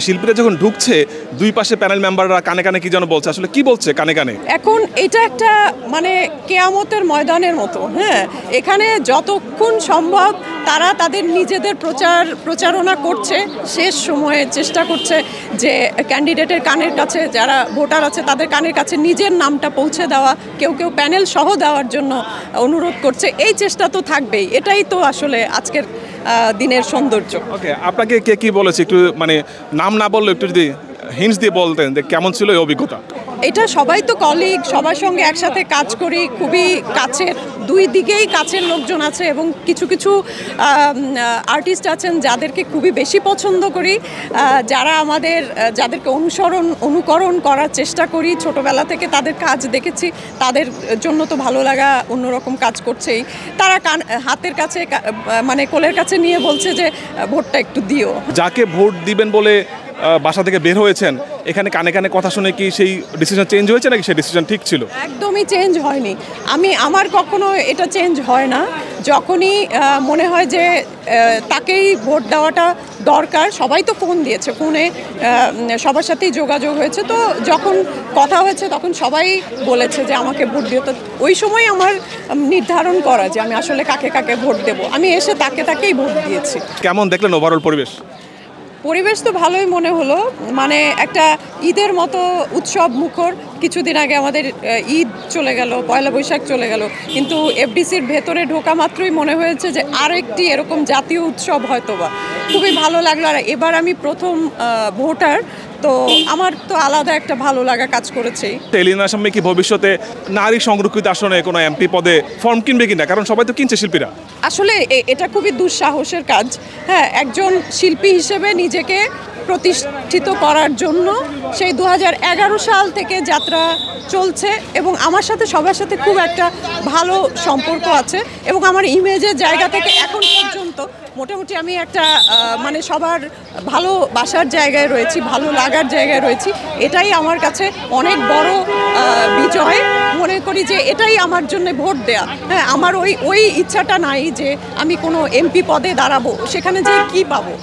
শিল্পীরা যখন ঢুকছে দুই পাশে প্যানেল মেম্বাররা কানে কানে কি যেন বলছে, আসলে কি বলছে কানে কানে? এখন এটা একটা মানে কেয়ামতের ময়দানের মতো। হ্যাঁ, এখানে যতক্ষণ সম্ভব তারা তাদের নিজেদের প্রচারণা করছে, শেষ সময়ে চেষ্টা করছে যে ক্যান্ডিডেটের কানের কাছে, যারা ভোটার আছে তাদের কানের কাছে নিজের নামটা পৌঁছে দেওয়া, কেউ কেউ প্যানেল সহ দেওয়ার জন্য অনুরোধ করছে। এই চেষ্টা তো থাকবেই, এটাই তো আসলে আজকের দিনের সৌন্দর্য। ওকে, আপনাকে কে কি বলেছে একটু মানে নাম না বললে একটু যদি হিন্টস দিয়ে বলতেন যে কেমন ছিল এই অভিজ্ঞতা? এটা সবাই তো কলিগ, সবার সঙ্গে একসাথে কাজ করি, খুবই কাছের, দুই দিকেই কাছের লোকজন আছে এবং কিছু কিছু আর্টিস্ট আছেন যাদেরকে খুবই বেশি পছন্দ করি, যারা যাদেরকে অনুকরণ করার চেষ্টা করি, ছোটবেলা থেকে তাদের কাজ দেখেছি, তাদের জন্য তো ভালো লাগা অন্যরকম কাজ করছেই। তারা হাতের কাছে মানে কোলের কাছে নিয়ে বলছে যে ভোটটা একটু দিও। যাকে ভোট দিবেন বলে বাসা থেকে বের হয়েছেন, এখানে কানে কানে কথা শুনে কি সেই ডিসিশন চেঞ্জ হয়েছে নাকি সেই ডিসিশন ঠিক ছিল? একদমই চেঞ্জ হয়নি। আমার কখনো এটা চেঞ্জ হয় না। যখনই মনে হয় যে তাকেই ভোট দেওয়াটা দরকার, সবাই তো ফোন দিয়েছে, ফোনে সবার সাথেই যোগাযোগ হয়েছে, তো যখন কথা হয়েছে তখন সবাই বলেছে যে আমাকে ভোট দিও। তো ওই সময় আমার নির্ধারণ করা যে আমি আসলে কাকে কাকে ভোট দেব। আমি এসে তাকেই ভোট দিয়েছি। কেমন দেখলেন ওভারঅল পরিবেশ? পরিবেশ তো ভালোই মনে হলো, মানে একটা ঈদের মতো উৎসব মুখর। কিছুদিন আগে আমাদের ঈদ চলে গেল, পয়লা বৈশাখ চলে গেল, কিন্তু এফডিসির ভেতরে ঢোকা মাত্রই মনে হয়েছে যে আরেকটি এরকম জাতীয় উৎসব হয়তোবা। খুবই ভালো লাগলো। আর এবার আমি প্রথম ভোটার, তো আমার তো আলাদা একটা ভালো লাগা কাজ করেছে। এলিনার সামনে কি ভবিষ্যতে নারী সংরক্ষিত আসনে কোনো এমপি পদে ফর্ম কিনবে কিনা? কারণ সবাই তো কিনছে শিল্পীরা। আসলে এটা খুবই দুঃসাহসের কাজ। হ্যাঁ, একজন শিল্পী হিসেবে নিজেকে প্রতিষ্ঠিত করার জন্য সেই 2011 সাল থেকে যাত্রা চলছে এবং আমার সাথে সবার সাথে খুব একটা ভালো সম্পর্ক আছে এবং আমার ইমেজের জায়গা থেকে এখন পর্যন্ত মোটামুটি আমি একটা মানে সবার ভালোবাসার জায়গায় রয়েছি, ভালো লাগার জায়গায় রয়েছি। এটাই আমার কাছে অনেক বড় বিজয় মনে করি যে এটাই আমার জন্য ভোট দেয়া। হ্যাঁ, আমার ওই ইচ্ছাটা নাই যে আমি কোনো এমপি পদে দাঁড়াবো, সেখানে যে কি পাবো।